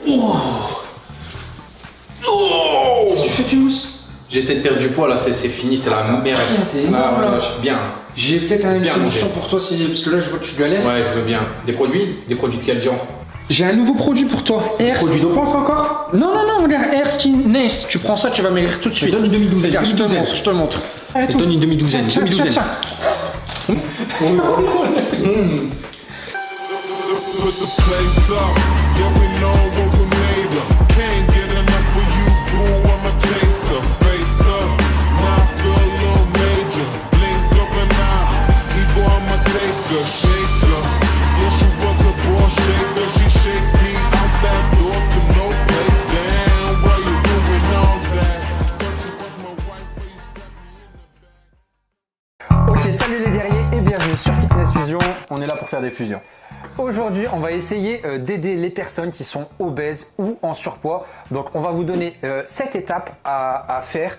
Oh. Oh. Qu'est-ce que tu fais, Pimous? J'essaie de perdre du poids là, c'est fini, c'est la merde. T'es énorme, là. Bien. J'ai peut-être une Bien solution mangé. pour toi, parce que là je vois que tu galères. Ouais, je veux bien. Des produits de quel genre? J'ai un nouveau produit pour toi. Air... Produit dopant ça encore? Non, non, non, regarde, Air Skin Nice. Tu prends ça, tu vas maigrir tout de suite. donne une demi-douzaine, Regarde, je te demi-douzaine. montre, je te montre. Je te donne une demi-douzaine. Tiens, tiens, tiens. Put the place up, yeah we know what we made of. Can't get enough of you, boo, I'm a chaser. Face up, now I feel a little major. Blink of an eye, ego I'ma take her, shake her. Yeah, she was a ball shaker, she shake me out that door to no place. Damn, why you doing all that? Thought you was my wife, but you slapped me in the back. Ok, salut les guerriers et bienvenue sur Fitness Fusion. On est là pour faire des fusions. Aujourd'hui, on va essayer d'aider les personnes qui sont obèses ou en surpoids. Donc, on va vous donner 7 étapes à faire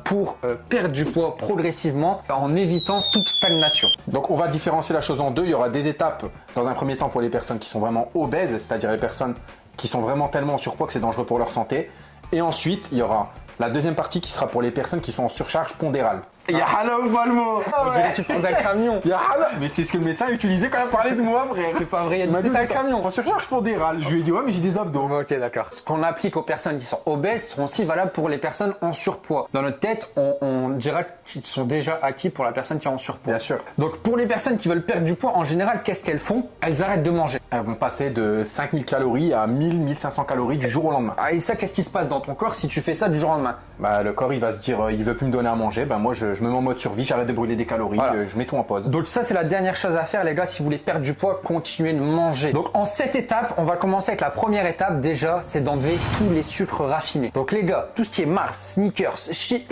pour perdre du poids progressivement en évitant toute stagnation. Donc on va différencier la chose en deux. Il y aura des étapes dans un premier temps pour les personnes qui sont vraiment obèses, c'est-à-dire les personnes qui sont vraiment tellement en surpoids que c'est dangereux pour leur santé. Et ensuite, il y aura la deuxième partie qui sera pour les personnes qui sont en surcharge pondérale. Yahalla ou pas le mot? On dirait que tu prends d'un camion. Yahalla. Mais c'est ce que le médecin a utilisé quand il a parlé de moi, frère. C'est pas vrai, il y a m'a dit dit un camion. en surcharge pondérale. Je lui ai dit ouais mais j'ai des abdos. Ok, d'accord. Ce qu'on applique aux personnes qui sont obèses sont aussi valables pour les personnes en surpoids. Dans notre tête, on dira qu'ils sont déjà acquis pour la personne qui est en surpoids. Bien sûr. Donc pour les personnes qui veulent perdre du poids, en général, qu'est-ce qu'elles font? Elles arrêtent de manger. Elles vont passer de 5000 calories à 1000-1500 calories du jour au lendemain. Ah, et ça, qu'est-ce qui se passe dans ton corps si tu fais ça du jour au lendemain? Bah, le corps il va se dire il veut plus me donner à manger. Ben moi je me mets en mode survie, j'arrête de brûler des calories, Voilà. je mets tout en pause. Donc ça, c'est la dernière chose à faire, les gars, si vous voulez perdre du poids, continuez de manger. Donc en 7 étapes, on va commencer avec la première étape déjà, c'est d'enlever tous les sucres raffinés. Donc les gars, tout ce qui est Mars, Snickers, chips,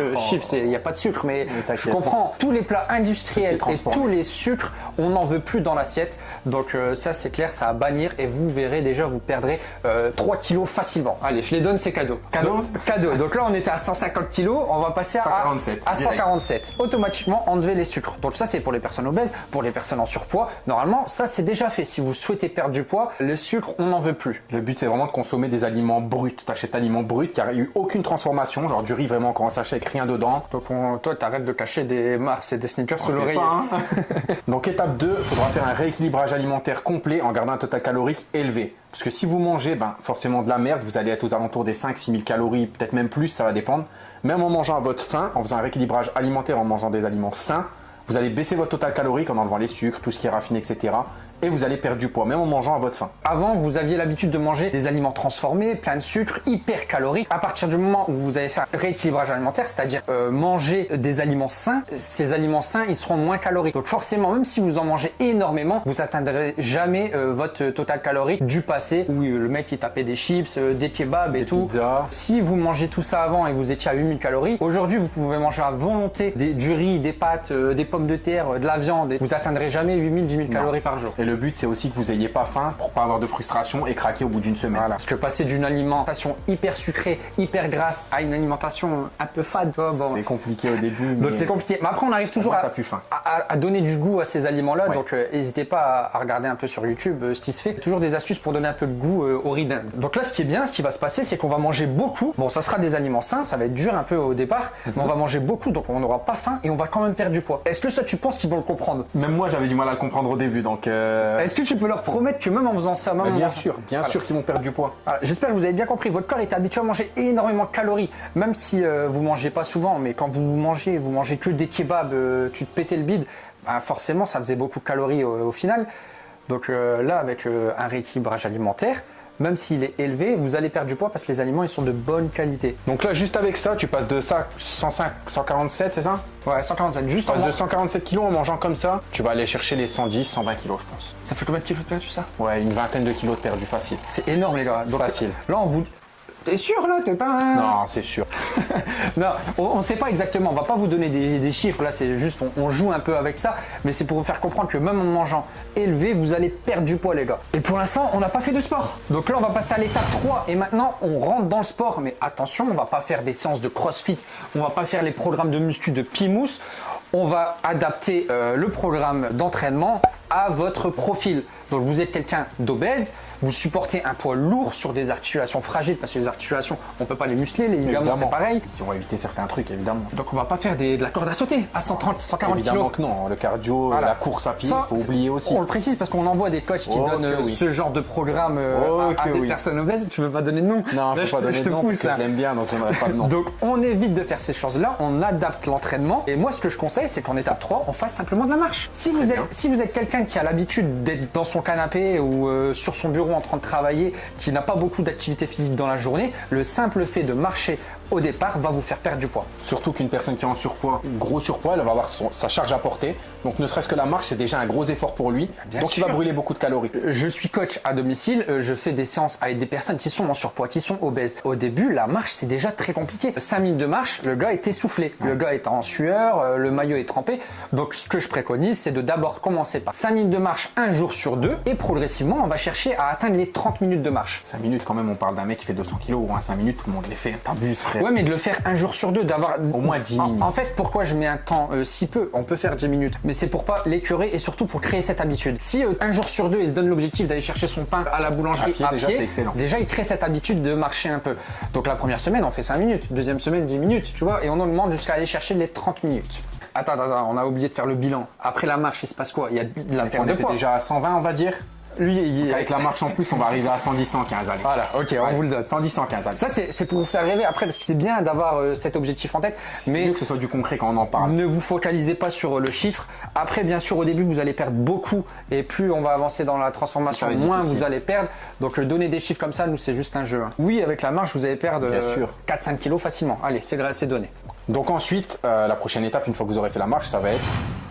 il n'y a pas de sucre, mais je t'inquiète. comprends. Tous les plats industriels et transformés. tous les sucres, on n'en veut plus dans l'assiette. Donc ça, c'est clair, ça à bannir et vous verrez déjà, vous perdrez 3 kilos facilement. Allez, je les donne, c'est cadeau. Cadeau? Cadeau. Donc là, on était à 150 kilos, on va passer à 147, à direct. 147. Automatiquement, enlever les sucres. Donc ça, c'est pour les personnes obèses, pour les personnes en surpoids. Normalement, ça, c'est déjà fait. Si vous souhaitez perdre du poids, le sucre, on n'en veut plus. Le but c'est vraiment de consommer des aliments bruts. T'achètes aliments bruts qui n'ont eu aucune transformation, genre du riz vraiment encore en sachet avec rien dedans. Donc toi, t'arrêtes de cacher des Mars et des Snickers sous On sait l'oreiller. pas, hein. Donc étape 2, il faudra faire un rééquilibrage alimentaire complet en gardant un total calorique élevé. Parce que si vous mangez forcément de la merde, vous allez être aux alentours des 5-6 000 calories, peut-être même plus, ça va dépendre. Même en mangeant à votre faim, en faisant un rééquilibrage alimentaire, en mangeant des aliments sains, vous allez baisser votre total calorique en enlevant les sucres, tout ce qui est raffiné, etc. Et vous allez perdre du poids, même en mangeant à votre faim. Avant, vous aviez l'habitude de manger des aliments transformés, plein de sucre, hyper caloriques. À partir du moment où vous allez faire un rééquilibrage alimentaire, c'est-à-dire manger des aliments sains, ces aliments sains, ils seront moins caloriques. Donc forcément, même si vous en mangez énormément, vous atteindrez jamais votre total calorique du passé où le mec il tapait des chips, des kebabs et tout. Pizzas. Si vous mangez tout ça avant et vous étiez à 8000 calories, aujourd'hui vous pouvez manger à volonté du riz, des pâtes, des pommes de terre, de la viande. Et vous atteindrez jamais 8000-10 000 calories par jour. Et le but c'est aussi que vous ayez pas faim pour pas avoir de frustration et craquer au bout d'une semaine. Voilà. Parce que passer d'une alimentation hyper sucrée, hyper grasse à une alimentation un peu fade, tu vois, bon. C'est compliqué au début. Donc mais c'est compliqué. Mais après, on arrive toujours moins, t'as plus faim. à donner du goût à ces aliments-là. Ouais. Donc n'hésitez pas à regarder un peu sur YouTube ce qui se fait. Toujours des astuces pour donner un peu de goût au riz d'Inde. Donc là, ce qui est bien, ce qui va se passer, c'est qu'on va manger beaucoup. Bon, ça sera des aliments sains, ça va être dur un peu au départ, mais on va manger beaucoup, donc on n'aura pas faim et on va quand même perdre du poids. Est-ce que ça, tu penses qu'ils vont le comprendre? Même moi j'avais du mal à le comprendre au début, donc Est-ce que tu peux leur promettre que même en faisant ça, même en bien mangeant- sûr Voilà. qu'ils vont perdre du poids. Voilà, j'espère que vous avez bien compris. Votre corps est habitué à manger énormément de calories. Même si vous mangez pas souvent, mais quand vous mangez que des kebabs, tu te pétais le bide, forcément ça faisait beaucoup de calories au final. Donc là, avec un rééquilibrage alimentaire, même s'il est élevé, vous allez perdre du poids parce que les aliments ils sont de bonne qualité. Donc là juste avec ça, tu passes de ça 147, c'est ça? Ouais, 147, juste Tu en passes de mangeant. 147 kilos en mangeant comme ça, tu vas aller chercher les 110, 120 kilos je pense. Ça fait combien de kilos de perdu ça? Ouais, une vingtaine de kilos de perdu facile. C'est énorme les gars. Donc, Facile. Là on vous... T'es sûr là? T'es pas... Non, c'est sûr. Non, on ne sait pas exactement, on va pas vous donner des chiffres, là c'est juste, on joue un peu avec ça, mais c'est pour vous faire comprendre que même en mangeant élevé, vous allez perdre du poids les gars. Et pour l'instant, on n'a pas fait de sport. Donc là, on va passer à l'étape 3 et maintenant, on rentre dans le sport, mais attention, on va pas faire des séances de crossfit, on va pas faire les programmes de muscu de Pimous, on va adapter le programme d'entraînement à votre profil. Donc vous êtes quelqu'un d'obèse, vous supportez un poids lourd sur des articulations fragiles, parce que les articulations, on peut pas les muscler, les ligaments c'est pareil. On va éviter certains trucs, évidemment. Donc on va pas faire de la corde à sauter à 130, 140 Évidemment kg. que non, le cardio, Voilà. la course à pied, Ça, il faut oublier aussi. On le précise parce qu'on envoie des coachs qui Oh, donnent que oui. ce genre de programme Oh, à que des oui. personnes obèses. Tu veux pas donner de nom? Non, Là, faut pas donner de nom parce que hein. je l'aime bien, donc je n'aimerais pas de nom. Donc on évite de faire ces choses-là, on adapte l'entraînement. Et moi ce que je conseille, c'est qu'en étape 3, on fasse simplement de la marche. Si vous êtes quelqu'un qui a l'habitude d'être dans son canapé ou sur son bureau en train de travailler, qui n'a pas beaucoup d'activité physique dans la journée, le simple fait de marcher au départ va vous faire perdre du poids. Surtout qu'une personne qui est en surpoids, gros surpoids, elle va avoir sa charge à porter. Donc ne serait-ce que la marche, c'est déjà un gros effort pour lui. Bien donc sûr. il va brûler beaucoup de calories. Je suis coach à domicile, je fais des séances avec des personnes qui sont en surpoids, qui sont obèses. Au début, la marche, c'est déjà très compliqué. 5 minutes de marche, le gars est essoufflé, le gars est en sueur, le maillot est trempé. Donc ce que je préconise, c'est de d'abord commencer par 5 minutes de marche un jour sur 2 et progressivement, on va chercher à atteindre les 30 minutes de marche. 5 minutes quand même, on parle d'un mec qui fait 200 kilos, ou 5 minutes, tout le monde les fait. T'abuses, frère. Ouais, mais de le faire un jour sur 2, d'avoir Au moins 10 minutes. En fait, pourquoi je mets un temps si peu? On peut faire 10 minutes, mais c'est pour pas l'écœurer et surtout pour créer cette habitude. Si un jour sur 2, il se donne l'objectif d'aller chercher son pain à la boulangerie À pied, déjà, c'est excellent. déjà il crée cette habitude de marcher un peu. Donc la première semaine, on fait 5 minutes, deuxième semaine 10 minutes, tu vois, et on augmente jusqu'à aller chercher les 30 minutes. Attends, on a oublié de faire le bilan. Après la marche, il se passe quoi? Il y a de la perte On de était poids. déjà à 120, on va dire. Lui, il Avec la marche en plus, on va arriver à 110, 115. Allez. Voilà, ok, on Allez, vous le donne. 110, 115. Allez. Ça, c'est pour vous faire rêver après, parce que c'est bien d'avoir cet objectif en tête, C'est mais mieux que ce soit du concret quand on en parle. ne vous focalisez pas sur le chiffre. Après, bien sûr, au début, vous allez perdre beaucoup, et plus on va avancer dans la transformation, Ça va être moins difficile. vous allez perdre. Donc, donner des chiffres comme ça, nous, c'est juste un jeu. Oui, avec la marche, vous allez perdre Bien sûr. 4-5 kilos facilement. Allez, c'est donné. Donc ensuite, la prochaine étape, une fois que vous aurez fait la marche, ça va être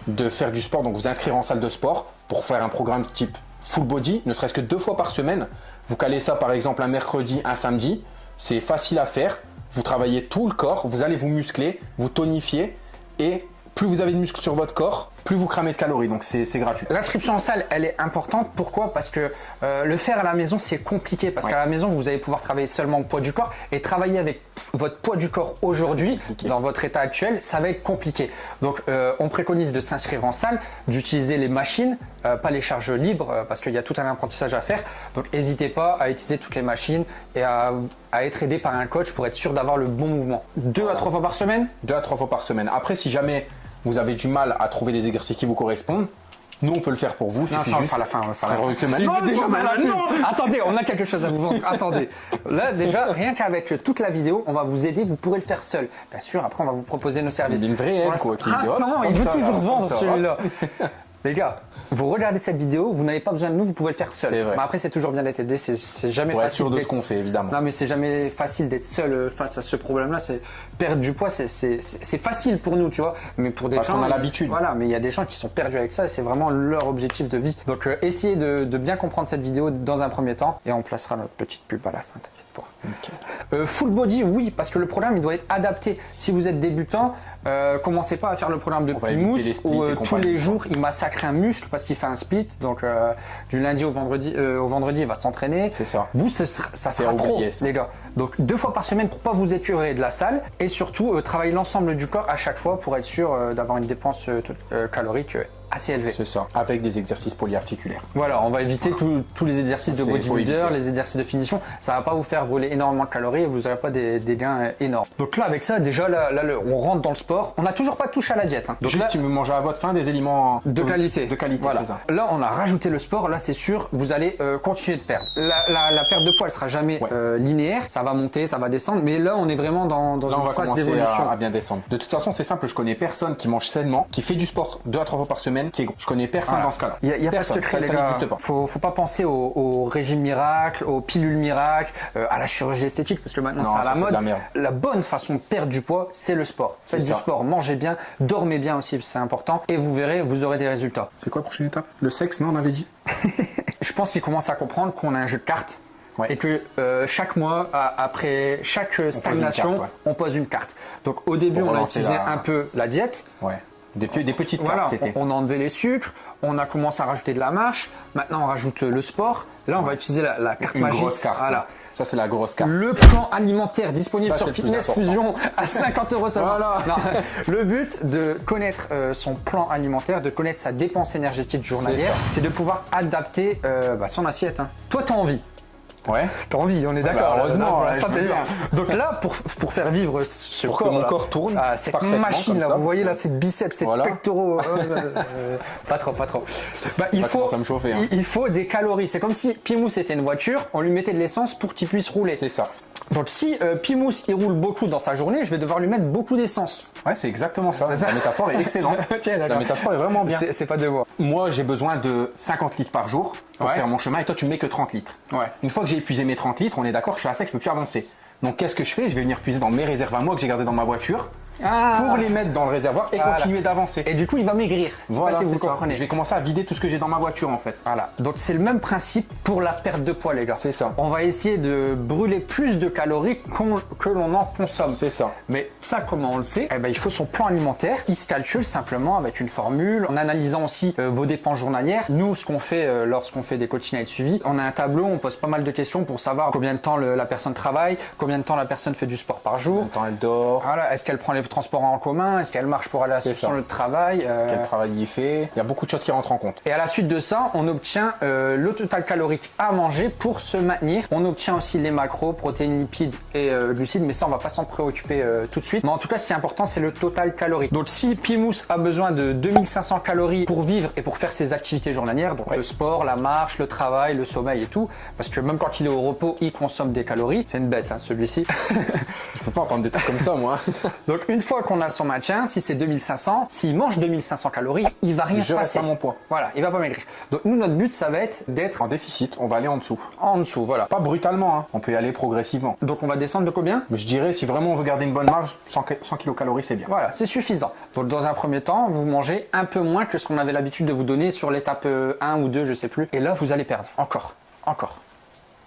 de faire du sport. Donc vous inscrire en salle de sport pour faire un programme type full body, ne serait-ce que 2 fois par semaine. Vous calez ça par exemple un mercredi, un samedi. C'est facile à faire. Vous travaillez tout le corps, vous allez vous muscler, vous tonifier et plus vous avez de muscles sur votre corps, plus vous cramez de calories. Donc c'est gratuit. L'inscription en salle, elle est importante. Pourquoi? Parce que le faire à la maison, c'est compliqué. Parce qu'à la maison, vous allez pouvoir travailler seulement au poids du corps et travailler avec votre poids du corps aujourd'hui, dans votre état actuel, ça va être compliqué. Donc, on préconise de s'inscrire en salle, d'utiliser les machines, pas les charges libres, parce qu'il y a tout un apprentissage à faire. Donc, n'hésitez pas à utiliser toutes les machines et à être aidé par un coach pour être sûr d'avoir le bon mouvement. 2 à 3 fois par semaine? 2 à 3 fois par semaine. Après, si jamais vous avez du mal à trouver des exercices qui vous correspondent, nous on peut le faire pour vous. Non, Suffit ça on juste- fera à la fin. On fera à la Frère, fin. c'est magnifique. Non, Déjà, non, mal à la non. Attendez, on a quelque chose à vous vendre. Attendez. Là, déjà, rien qu'avec toute la vidéo, on va vous aider. Vous pourrez le faire seul. Bien sûr, après, on va vous proposer nos services. Il y a une vraie aide, Pour quoi, l'instant- qui dit, hop, Attends, il comme veut ça, toujours là, vendre comme ça, celui-là. Les gars, vous regardez cette vidéo, vous n'avez pas besoin de nous, vous pouvez le faire seul. C'est vrai. Mais après, c'est toujours bien d'être aidé. C'est jamais Pour être facile. sûr de ce d'être- qu'on fait, évidemment. Non, mais c'est jamais facile d'être seul face à ce problème-là. C'est perdre du poids, c'est facile pour nous, tu vois. Mais pour des Parce gens, qu'on a l'habitude. Voilà, mais il y a des gens qui sont perdus avec ça et c'est vraiment leur objectif de vie. Donc, essayez de bien comprendre cette vidéo dans un premier temps et on placera notre petite pub à la fin, t'inquiète pas. Full body, oui, parce que le programme il doit être adapté. Si vous êtes débutant, commencez pas à faire le programme de On va éviter Plymouth les splits où et tous compagnie, les quoi. jours il massacre un muscle parce qu'il fait un split. Donc du lundi au vendredi, il va s'entraîner. C'est ça. Vous, ça sera trop, oublié, ça. les gars. Donc 2 fois par semaine pour pas vous épurer de la salle et surtout travailler l'ensemble du corps à chaque fois pour être sûr d'avoir une dépense calorique assez élevée. C'est ça, avec des exercices polyarticulaires. Voilà, on va éviter tous les exercices de C'est- faut bodybuilder, éviter. les exercices de finition. Ça va pas vous faire brûler énormément de calories et vous n'aurez pas des gains énormes. Donc là, avec ça, déjà, là, on rentre dans le sport. On n'a toujours pas touché à la diète. Hein. Donc Juste, là, tu me manges à votre faim des aliments de qualité. De qualité, Voilà. c'est ça. Là, on a rajouté le sport. Là, c'est sûr, vous allez continuer de perdre. La perte de poids, elle sera jamais linéaire. Ça va monter, ça va descendre. Mais là, on est vraiment dans Là, on une va phase commencer d'évolution. à bien descendre. De toute façon, c'est simple. Je connais personne qui mange sainement, qui fait du sport 2 à 3 fois par semaine, qui est gros. Je connais personne Voilà. dans ce cas-là. Il y a pas de Personne. secret, les ça gars. n'existe pas. Faut pas penser au régime miracle, aux pilules miracles, à la chirurgie esthétique, parce que maintenant Non, c'est à ça, la c'est de mode. la merde. La bonne façon de perdre du poids, c'est le sport. Faites C'est du ça. sport, mangez bien, dormez bien aussi, c'est important, et vous verrez, vous aurez des résultats. C'est quoi la prochaine étape? Le sexe, non, on avait dit. Je pense qu'ils commencent à comprendre qu'on a un jeu de cartes. Ouais. Et que chaque mois, après chaque stagnation, carte, ouais. on pose une carte. Donc au début, Pour on a relancer utilisé la- un peu la diète. Ouais. Des petites Voilà, cartes, c'était. on a enlevé les sucres, on a commencé à rajouter de la marche, maintenant on rajoute le sport. Là, on va utiliser la carte Une magique. grosse carte. Voilà. là. Ça, c'est la grosse carte. Le plan alimentaire disponible Ça, sur c'est le plus Fitness important. Fusion à 50 € seulement. Voilà. Non, le but de connaître son plan alimentaire, de connaître sa dépense énergétique journalière, c'est de pouvoir adapter son assiette. Hein. Toi, tu as envie. Ouais. T'as envie, on est d'accord. heureusement, Pour ouais, l'instant, je t'es veux bien. bien. Donc là, pour faire vivre ce Pour que corps, mon là, corps tourne cette parfaitement, machine là, comme ça. vous voyez là, ces biceps, ces Voilà. pectoraux, pas trop. Bah, il Ça faut, commence à me chauffer, hein. il faut des calories. C'est comme si Pimous était une voiture, on lui mettait de l'essence pour qu'il puisse rouler. C'est ça. Donc si Pimous il roule beaucoup dans sa journée, je vais devoir lui mettre beaucoup d'essence. Ouais, c'est exactement ça. C'est ça. La métaphore est excellente. Tiens, La d'accord. métaphore est vraiment bien. C'est pas de moi. Moi, j'ai besoin de 50 litres par jour pour Ouais. faire mon chemin et toi, tu me mets que 30 litres. Ouais. Une fois que j'ai épuisé mes 30 litres, on est d'accord, je suis à sec, je peux plus avancer. Donc, qu'est-ce que je fais? Je vais venir puiser dans mes réserves à moi que j'ai gardées dans ma voiture pour les mettre dans le réservoir et Voilà. continuer d'avancer. Et du coup, il va maigrir. Je sais Voilà, pas si vous c'est ça. comprenez. Je vais commencer à vider tout ce que j'ai dans ma voiture en fait. Voilà, donc c'est le même principe pour la perte de poids, les gars. C'est ça. On va essayer de brûler plus de calories que l'on en consomme. C'est ça. Mais ça, comment on le sait? Eh ben, il faut son plan alimentaire. Il se calcule simplement avec une formule, en analysant aussi vos dépenses journalières. Nous, ce qu'on fait lorsqu'on fait des coachings avec suivi, on a un tableau, on pose pas mal de questions pour savoir combien de temps la personne travaille, combien de temps la personne fait du sport par jour. Quand elle dort, Voilà, est-ce qu'elle prend les transports en commun? Est-ce qu'elle marche pour aller C'est sur ça. le travail? quel travail il fait. Il y a beaucoup de choses qui rentrent en compte. Et à la suite de ça, on obtient le total calorique à manger pour se maintenir. On obtient aussi les macros, protéines, lipides et glucides, mais ça, on va pas s'en préoccuper tout de suite. Mais en tout cas, ce qui est important, c'est le total calorique. Donc, si Pimous a besoin de 2500 calories pour vivre et pour faire ses activités journalières, donc le sport, la marche, le travail, le sommeil et tout, parce que même quand il est au repos, il consomme des calories. C'est une bête, hein, celui-ci. Je peux pas entendre des trucs comme ça, moi. Donc, une fois qu'on a son maintien, si c'est 2500, s'il mange 2500 calories, il va rien se Je reste passer. à mon poids. Voilà, il va pas maigrir. Donc, nous, notre but, ça va être d'être En déficit, on va aller en dessous. en dessous, voilà. Pas brutalement, hein. On peut y aller progressivement. Donc on va descendre de combien? Mais je dirais, si vraiment on veut garder une bonne marge, 100 kilocalories, c'est bien. Voilà, c'est suffisant. Donc dans un premier temps, vous mangez un peu moins que ce qu'on avait l'habitude de vous donner sur l'étape 1 ou 2, je sais plus. Et là, vous allez perdre. Encore.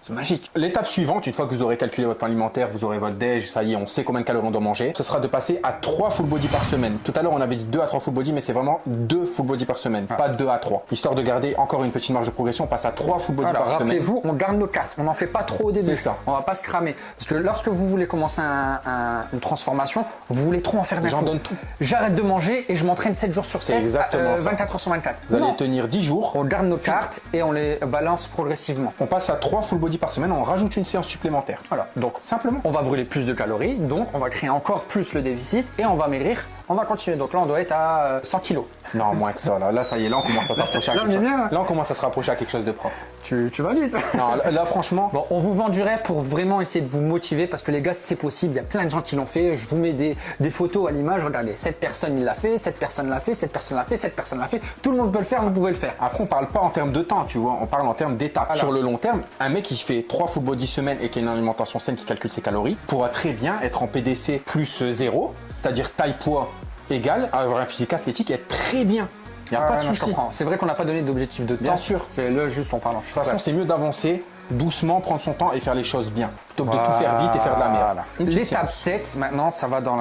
C'est magique. L'étape suivante, une fois que vous aurez calculé votre plan alimentaire, vous aurez votre déj, ça y est, on sait combien de calories on doit manger, ce sera de passer à 3 full body par semaine. Tout à l'heure, on avait dit 2 à 3 full body, mais c'est vraiment 2 full body par semaine, pas 2 à 3. Histoire de garder encore une petite marge de progression, on passe à 3 full body Voilà, par semaine. rappelez-vous, on garde nos cartes. On n'en fait pas trop au début. C'est ça. On va pas se cramer. Parce que lorsque vous voulez commencer une transformation, vous voulez trop en faire d'un J'en coup. donne tout. J'arrête de manger et je m'entraîne 7 jours sur C'est 7, exactement ça. 24 heures sur 24. Vous allez Non. tenir 10 jours, On garde nos cartes et on les balance progressivement. on passe à 3 full body par semaine, on rajoute une séance supplémentaire. Voilà, donc Simplement. on va brûler plus de calories, donc on va créer encore plus le déficit et on va maigrir. On va continuer. Donc là, on doit être à 100 kilos. Non, moins que ça. Là, ça y est, là, on commence à s'approcher à là, quelque chose. on est bien. Là, on commence à se rapprocher à quelque chose de propre. Tu vas vite. Non, là, franchement, Bon, on vous vend du rêve pour vraiment essayer de vous motiver parce que les gars, c'est possible. Il y a plein de gens qui l'ont fait. Je vous mets des photos à l'image. Regardez, cette personne, il l'a fait, cette personne l'a fait, cette personne l'a fait, cette personne l'a fait. Tout le monde peut le faire, vous pouvez le faire. après, on parle pas en termes de temps, tu vois, on parle en termes d'étapes. Voilà. Sur le long terme, un mec qui fait 3 full body semaine et qui a une alimentation saine, qui calcule ses calories, pourra très bien être en PDC plus 0, c'est-à-dire taille-poids égale, avoir un physique athlétique et être très bien. Il n'y a pas de non, je souci. comprends. C'est vrai qu'on n'a pas donné d'objectif de temps. Bien sûr. C'est là juste on parle. De toute façon, c'est mieux d'avancer doucement, prendre son temps et faire les choses bien, plutôt que de tout faire vite et faire de la merde. Une petite L'étape 7, maintenant, ça va dans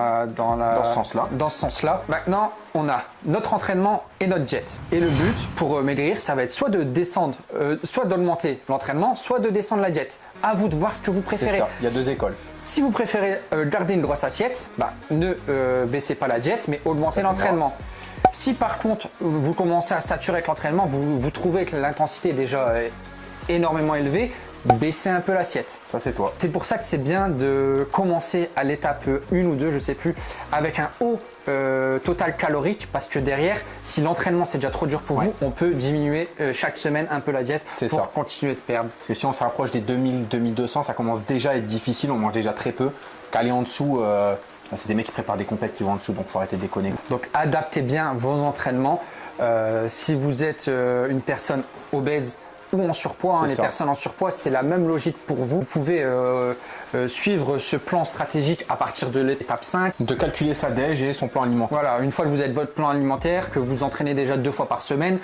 ce sens-là. Dans ce sens-là. Maintenant, on a notre entraînement et notre jet. Et le but pour maigrir, ça va être soit de descendre, soit d'augmenter l'entraînement, soit de descendre la jet. À vous de voir ce que vous C'est préférez. ça, il y a 2 écoles. Si vous préférez garder une grosse assiette, ne baissez pas la jet, mais augmentez l'entraînement. Si par contre vous commencez à saturer avec l'entraînement, vous trouvez que l'intensité est déjà énormément élevée, baissez un peu l'assiette. Ça, c'est toi. C'est pour ça que c'est bien de commencer à l'étape 1 ou 2, je sais plus, avec un haut total calorique parce que derrière, si l'entraînement c'est déjà trop dur pour vous, on peut diminuer chaque semaine un peu la diète C'est pour ça. continuer de perdre. Parce que si on se rapproche des 2000, 2200, ça commence déjà à être difficile, on mange déjà très peu. Qu'aller en dessous, c'est des mecs qui préparent des compètes qui vont en dessous, donc faut arrêter de déconner. Donc adaptez bien vos entraînements. Si vous êtes une personne obèse ou en surpoids, C'est les ça. personnes en surpoids, c'est la même logique pour vous. Vous pouvez suivre ce plan stratégique à partir de l'étape 5. De calculer sa déj et son plan alimentaire. Voilà, une fois que vous avez votre plan alimentaire, que vous entraînez déjà 2 fois par semaine,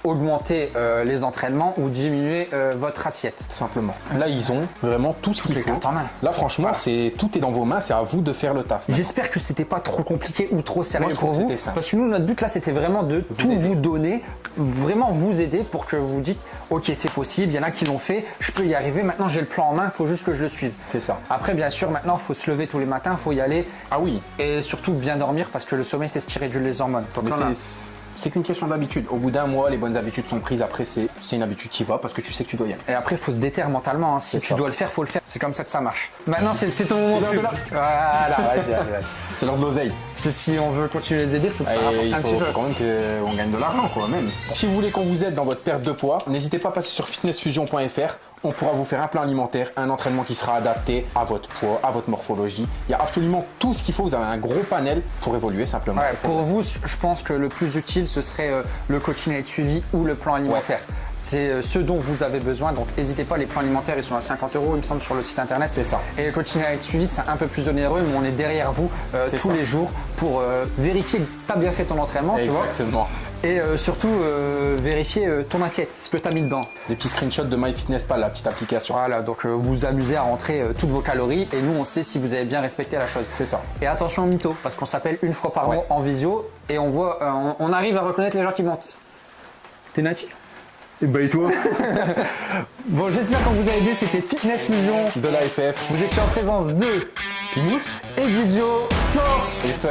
augmentez les entraînements ou diminuez votre assiette. Tout simplement. Là, ils ont vraiment tout ce qu'il les faut. cartes en main. Là, franchement, tout est dans vos mains, c'est à vous de faire le taf. J'espère que c'était pas trop compliqué ou trop sérieux Moi, je pour trouve que vous. c'était simple. Parce que nous, notre but là, c'était vraiment de tout aider. vous donner, vraiment vous aider pour que vous dites ok, c'est possible, il y en a qui l'ont fait, je peux y arriver, maintenant j'ai le plan en main, il faut juste que je le suive. C'est ça. Après, bien sûr, maintenant, il faut se lever tous les matins, il faut y aller Ah oui, et surtout bien dormir parce que le sommeil, c'est ce qui régule les hormones. Donc, mais là, on a- c'est qu'une question d'habitude. Au bout d'un mois, les bonnes habitudes sont prises. Après, c'est une habitude qui va parce que tu sais que tu dois y aller. Et après, il faut se déterre mentalement. Hein. Si C'est tu ça. dois le faire, faut le faire. C'est comme ça que ça marche. Maintenant, c'est ton moment l'heure de pub. la- Voilà, vas-y. C'est l'heure de l'oseille. Parce que si on veut continuer à les aider, il faut que ça Et rapporte il un petit faut peu. quand même qu'on gagne de l'argent, quoi, même. Si vous voulez qu'on vous aide dans votre perte de poids, n'hésitez pas à passer sur fitnessfusion.fr. On pourra vous faire un plan alimentaire, un entraînement qui sera adapté à votre poids, à votre morphologie. Il y a absolument tout ce qu'il faut. Vous avez un gros panel pour évoluer simplement. Ouais, pour vous, je pense que le plus utile, ce serait le coaching avec suivi ou le plan alimentaire. C'est ce dont vous avez besoin. Donc, n'hésitez pas. Les plans alimentaires, ils sont à 50 €, il me semble, sur le site internet. C'est ça. Et le coaching avec suivi, c'est un peu plus onéreux, mais on est derrière vous C'est tous ça. les jours pour vérifier que tu as bien fait ton entraînement, tu vois. Exactement. Et surtout, vérifier ton assiette, ce que tu as mis dedans. Des petits screenshots de MyFitnessPal, la petite application. Voilà, donc vous vous amusez à rentrer toutes vos calories et nous, on sait si vous avez bien respecté la chose. C'est ça. Et attention au mytho, parce qu'on s'appelle une fois par Ouais. mois en visio et on voit, on arrive à reconnaître les gens qui mentent. T'es natif? Et bah et toi? Bon, j'espère qu'on vous a aidé, c'était Fitness Fusion. De l'AFF. Vous étiez en présence de Pimous et Didio. Force! et Fun.